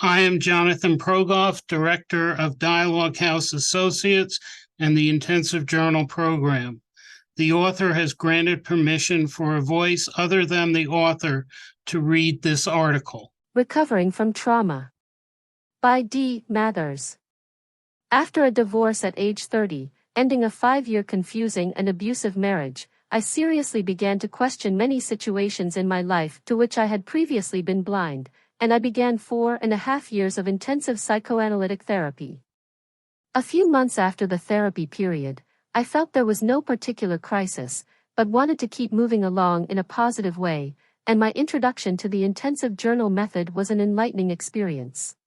I am Jonathan Progoff, Director of Dialogue House Associates and the Intensive Journal Program. The author has granted permission for a voice other than the author to read this article. Recovering from Trauma by D. Mathers. After a divorce at age 30, ending a 5-year confusing and abusive marriage, I seriously began to question many situations in my life to which I had previously been blind, and I began 4.5 years of intensive psychoanalytic therapy. A few months after the therapy period, I felt there was no particular crisis, but wanted to keep moving along in a positive way, and my introduction to the intensive journal method was an enlightening experience.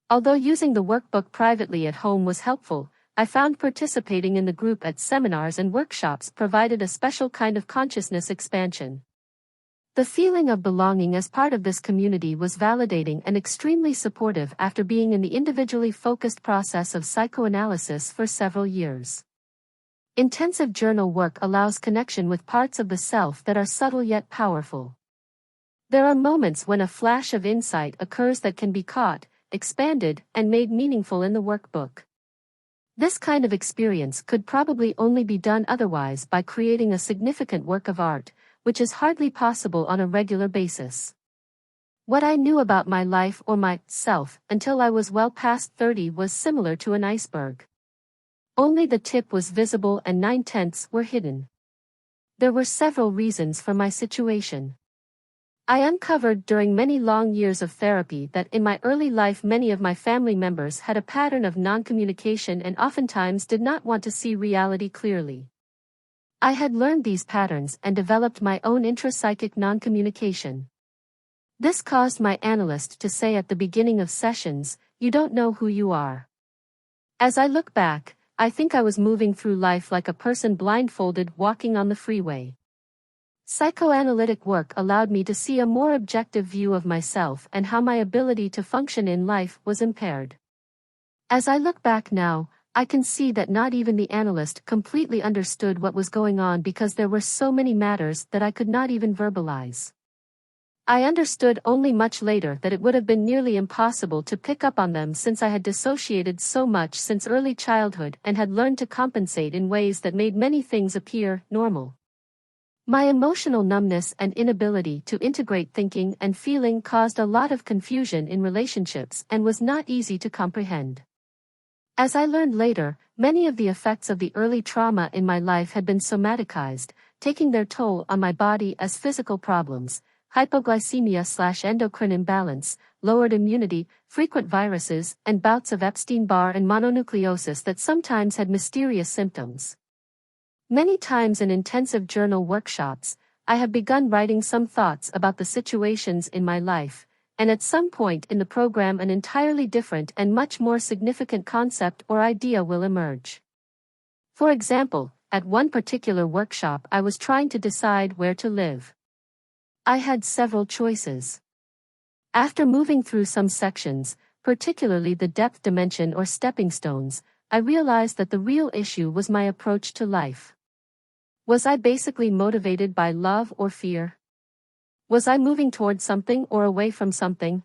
Although using the workbook privately at home was helpful, I found participating in the group at seminars and workshops provided a special kind of consciousness expansion. The feeling of belonging as part of this community was validating and extremely supportive after being in the individually focused process of psychoanalysis for several years. Intensive journal work allows connection with parts of the self that are subtle yet powerful. There are moments when a flash of insight occurs that can be caught, expanded, and made meaningful in the workbook. This kind of experience could probably only be done otherwise by creating a significant work of art, which is hardly possible on a regular basis. What I knew about my life or myself until I was well past 30 was similar to an iceberg. Only the tip was visible and 9/10 were hidden. There were several reasons for my situation. I uncovered during many long years of therapy that in my early life many of my family members had a pattern of non-communication and oftentimes did not want to see reality clearly. I had learned these patterns and developed my own intrapsychic non-communication. This caused my analyst to say at the beginning of sessions, "You don't know who you are." As I look back, I think I was moving through life like a person blindfolded walking on the freeway. Psychoanalytic work allowed me to see a more objective view of myself and how my ability to function in life was impaired. As I look back now, I can see that not even the analyst completely understood what was going on because there were so many matters that I could not even verbalize. I understood only much later that it would have been nearly impossible to pick up on them since I had dissociated so much since early childhood and had learned to compensate in ways that made many things appear normal. My emotional numbness and inability to integrate thinking and feeling caused a lot of confusion in relationships and was not easy to comprehend. As I learned later, many of the effects of the early trauma in my life had been somaticized, taking their toll on my body as physical problems, hypoglycemia/endocrine imbalance, lowered immunity, frequent viruses, and bouts of Epstein-Barr and mononucleosis that sometimes had mysterious symptoms. Many times in intensive journal workshops, I have begun writing some thoughts about the situations in my life, and at some point in the program an entirely different and much more significant concept or idea will emerge. For example, at one particular workshop I was trying to decide where to live. I had several choices. After moving through some sections, particularly the depth dimension or stepping stones, I realized that the real issue was my approach to life. Was I basically motivated by love or fear? Was I moving towards something or away from something?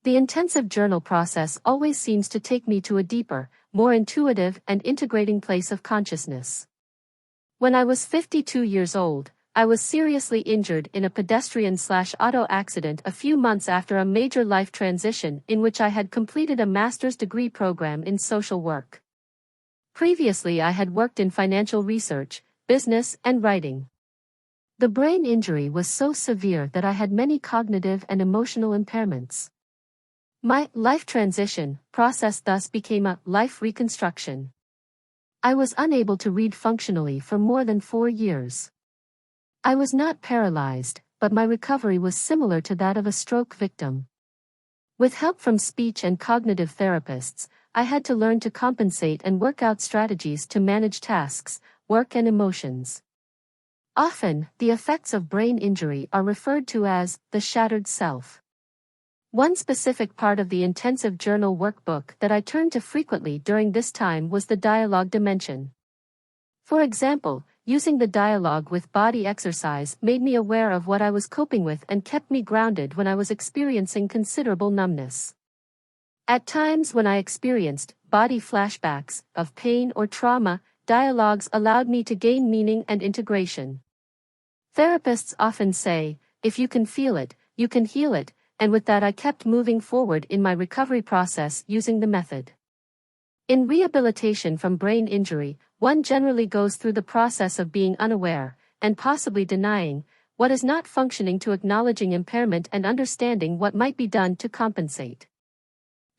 The intensive journal process always seems to take me to a deeper, more intuitive and integrating place of consciousness. When I was 52 years old, I was seriously injured in a pedestrian/auto accident a few months after a major life transition in which I had completed a master's degree program in social work. Previously I had worked in financial research, business, and writing. The brain injury was so severe that I had many cognitive and emotional impairments. My life transition process thus became a life reconstruction. I was unable to read functionally for more than 4 years. I was not paralyzed, but my recovery was similar to that of a stroke victim. With help from speech and cognitive therapists, I had to learn to compensate and work out strategies to manage tasks, work and emotions. Often, the effects of brain injury are referred to as the shattered self. One specific part of the intensive journal workbook that I turned to frequently during this time was the dialogue dimension. For example, using the dialogue with body exercise made me aware of what I was coping with and kept me grounded when I was experiencing considerable numbness. At times when I experienced body flashbacks of pain or trauma, dialogues allowed me to gain meaning and integration. Therapists often say, if you can feel it, you can heal it, and with that I kept moving forward in my recovery process using the method. In rehabilitation from brain injury, one generally goes through the process of being unaware, and possibly denying, what is not functioning to acknowledging impairment and understanding what might be done to compensate.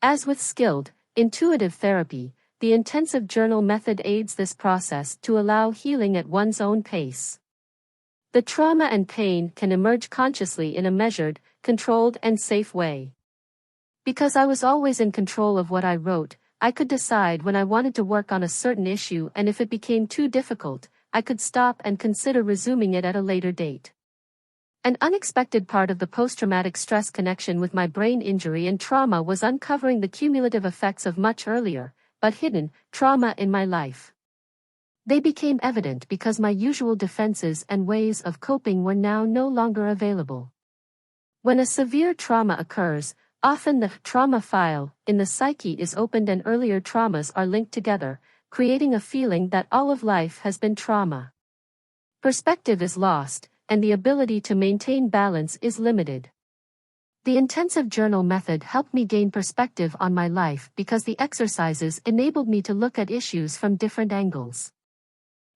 As with skilled, intuitive therapy, the intensive journal method aids this process to allow healing at one's own pace. The trauma and pain can emerge consciously in a measured, controlled and safe way. Because I was always in control of what I wrote, I could decide when I wanted to work on a certain issue, and if it became too difficult, I could stop and consider resuming it at a later date. An unexpected part of the post-traumatic stress connection with my brain injury and trauma was uncovering the cumulative effects of much earlier, but hidden, trauma in my life. They became evident because my usual defenses and ways of coping were now no longer available. When a severe trauma occurs, often the trauma file in the psyche is opened and earlier traumas are linked together, creating a feeling that all of life has been trauma. Perspective is lost, and the ability to maintain balance is limited. The intensive journal method helped me gain perspective on my life because the exercises enabled me to look at issues from different angles.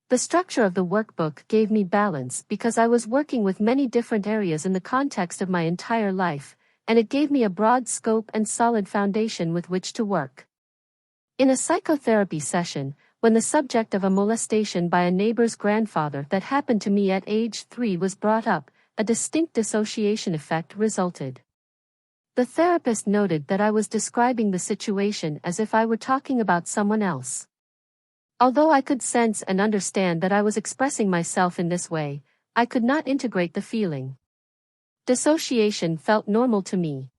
The structure of the workbook gave me balance because I was working with many different areas in the context of my entire life, and it gave me a broad scope and solid foundation with which to work. In a psychotherapy session, when the subject of a molestation by a neighbor's grandfather that happened to me at age 3 was brought up, a distinct dissociation effect resulted. The therapist noted that I was describing the situation as if I were talking about someone else. Although I could sense and understand that I was expressing myself in this way, I could not integrate the feeling. Dissociation felt normal to me.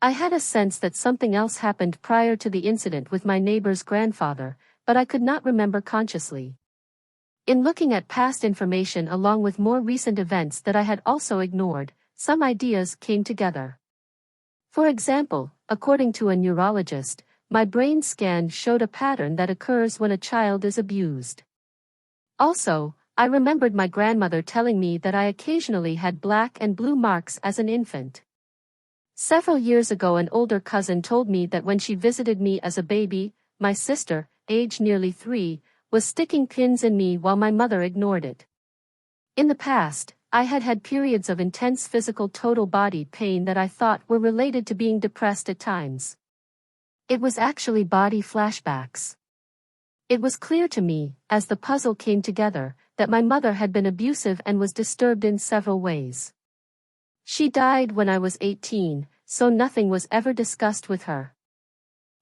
I had a sense that something else happened prior to the incident with my neighbor's grandfather, but I could not remember consciously. In looking at past information along with more recent events that I had also ignored, some ideas came together. For example, according to a neurologist, my brain scan showed a pattern that occurs when a child is abused. Also, I remembered my grandmother telling me that I occasionally had black and blue marks as an infant. Several years ago, an older cousin told me that when she visited me as a baby, my sister, aged nearly 3, was sticking pins in me while my mother ignored it. In the past, I had had periods of intense physical total body pain that I thought were related to being depressed at times. It was actually body flashbacks. It was clear to me, as the puzzle came together, that my mother had been abusive and was disturbed in several ways. She died when I was 18, so nothing was ever discussed with her.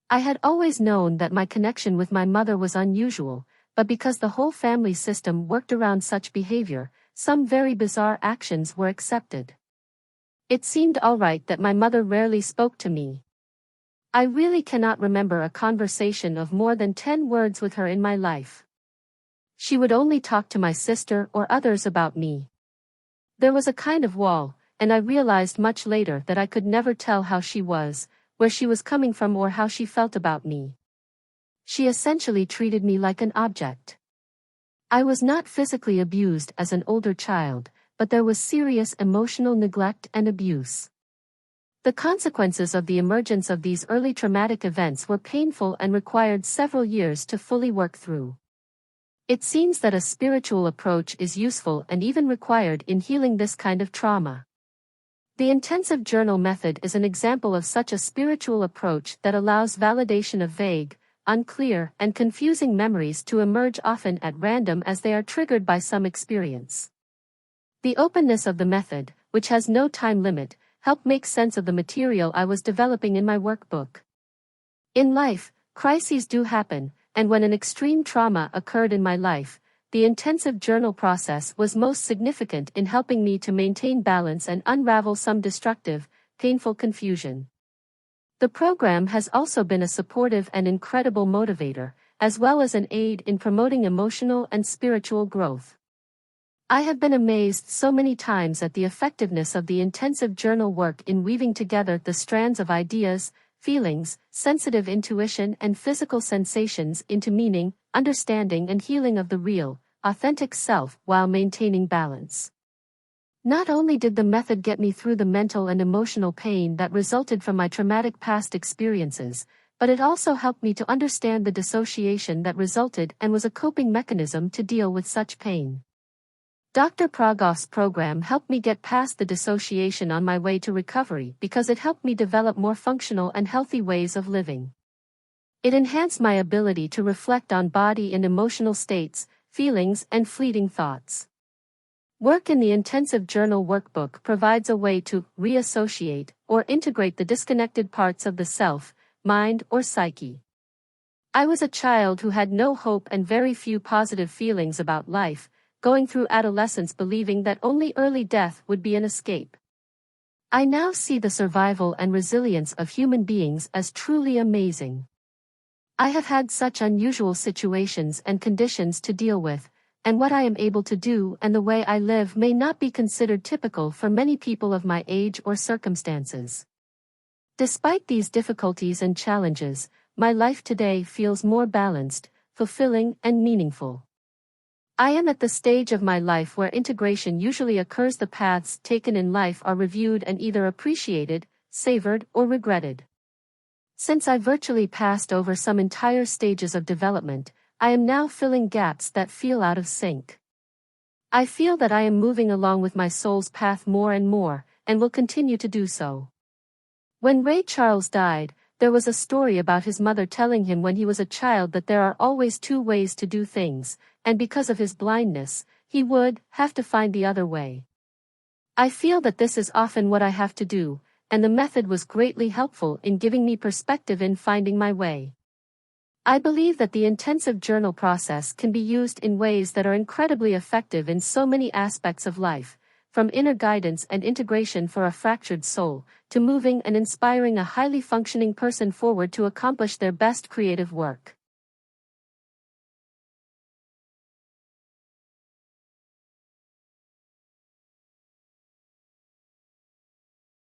I had always known that my connection with my mother was unusual, but because the whole family system worked around such behavior, some very bizarre actions were accepted. It seemed all right that my mother rarely spoke to me. I really cannot remember a conversation of more than 10 words with her in my life. She would only talk to my sister or others about me. There was a kind of wall, and I realized much later that I could never tell how she was, where she was coming from or how she felt about me. She essentially treated me like an object. I was not physically abused as an older child, but there was serious emotional neglect and abuse. The consequences of the emergence of these early traumatic events were painful and required several years to fully work through. It seems that a spiritual approach is useful and even required in healing this kind of trauma. The intensive journal method is an example of such a spiritual approach that allows validation of vague, unclear, and confusing memories to emerge often at random as they are triggered by some experience. The openness of the method, which has no time limit, helped make sense of the material I was developing in my workbook. In life, crises do happen, and when an extreme trauma occurred in my life, the intensive journal process was most significant in helping me to maintain balance and unravel some destructive, painful confusion. The program has also been a supportive and incredible motivator, as well as an aid in promoting emotional and spiritual growth. I have been amazed so many times at the effectiveness of the intensive journal work in weaving together the strands of ideas, feelings, sensitive intuition and physical sensations into meaning, understanding and healing of the real, authentic self while maintaining balance. Not only did the method get me through the mental and emotional pain that resulted from my traumatic past experiences, but it also helped me to understand the dissociation that resulted and was a coping mechanism to deal with such pain. Dr. Progoff's program helped me get past the dissociation on my way to recovery because it helped me develop more functional and healthy ways of living. It enhanced my ability to reflect on body and emotional states, feelings, and fleeting thoughts. Work in the intensive journal workbook provides a way to reassociate or integrate the disconnected parts of the self, mind, or psyche. I was a child who had no hope and very few positive feelings about life, going through adolescence believing that only early death would be an escape. I now see the survival and resilience of human beings as truly amazing. I have had such unusual situations and conditions to deal with, and what I am able to do and the way I live may not be considered typical for many people of my age or circumstances. Despite these difficulties and challenges, my life today feels more balanced, fulfilling, and meaningful. I am at the stage of my life where integration usually occurs. The paths taken in life are reviewed and either appreciated, savored, or regretted. Since I virtually passed over some entire stages of development, I am now filling gaps that feel out of sync. I feel that I am moving along with my soul's path more and more, and will continue to do so. When Ray Charles died, there was a story about his mother telling him when he was a child that there are always two ways to do things, and because of his blindness, he would have to find the other way. I feel that this is often what I have to do, and the method was greatly helpful in giving me perspective in finding my way. I believe that the intensive journal process can be used in ways that are incredibly effective in so many aspects of life, from inner guidance and integration for a fractured soul, to moving and inspiring a highly functioning person forward to accomplish their best creative work.